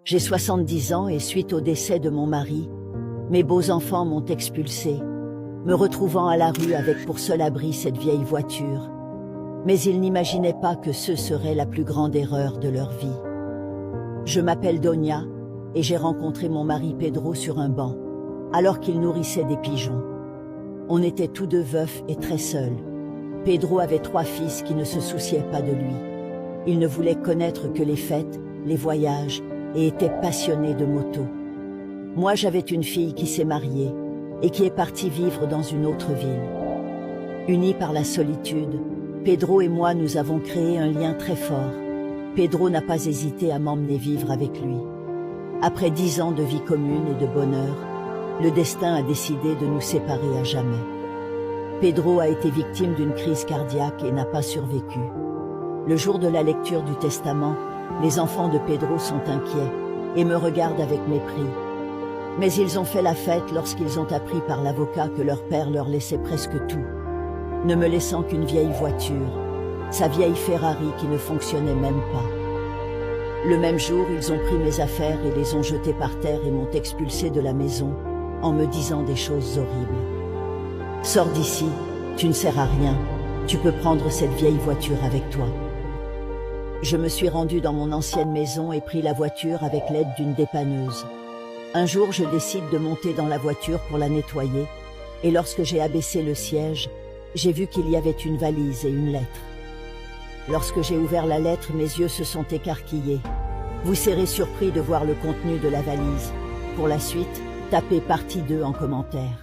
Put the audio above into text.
J'ai 70 ans et suite au décès de mon mari, mes beaux enfants m'ont expulsé, me retrouvant à la rue avec pour seul abri cette vieille voiture. Mais ils n'imaginaient pas que ce serait la plus grande erreur de leur vie. Je m'appelle Donia et j'ai rencontré mon mari Pedro sur un banc, alors qu'il nourrissait des pigeons. On était tous deux veufs et très seuls. Pedro avait 3 fils qui ne se souciaient pas de lui. Il ne voulait connaître que les fêtes, les voyages et était passionné de moto. Moi, j'avais une fille qui s'est mariée et qui est partie vivre dans une autre ville. Unis par la solitude, Pedro et moi nous avons créé un lien très fort. Pedro n'a pas hésité à m'emmener vivre avec lui. Après 10 ans de vie commune et de bonheur, le destin a décidé de nous séparer à jamais. Pedro a été victime d'une crise cardiaque et n'a pas survécu. Le jour de la lecture du testament, les enfants de Pedro sont inquiets et me regardent avec mépris. Mais ils ont fait la fête lorsqu'ils ont appris par l'avocat que leur père leur laissait presque tout, ne me laissant qu'une vieille voiture, sa vieille Ferrari qui ne fonctionnait même pas. Le même jour, ils ont pris mes affaires et les ont jetées par terre et m'ont expulsé de la maison en me disant des choses horribles. « Sors d'ici, tu ne sers à rien, tu peux prendre cette vieille voiture avec toi. » Je me suis rendu dans mon ancienne maison et pris la voiture avec l'aide d'une dépanneuse. Un jour, je décide de monter dans la voiture pour la nettoyer, et lorsque j'ai abaissé le siège, j'ai vu qu'il y avait une valise et une lettre. Lorsque j'ai ouvert la lettre, mes yeux se sont écarquillés. Vous serez surpris de voir le contenu de la valise. Pour la suite, tapez partie 2 en commentaire.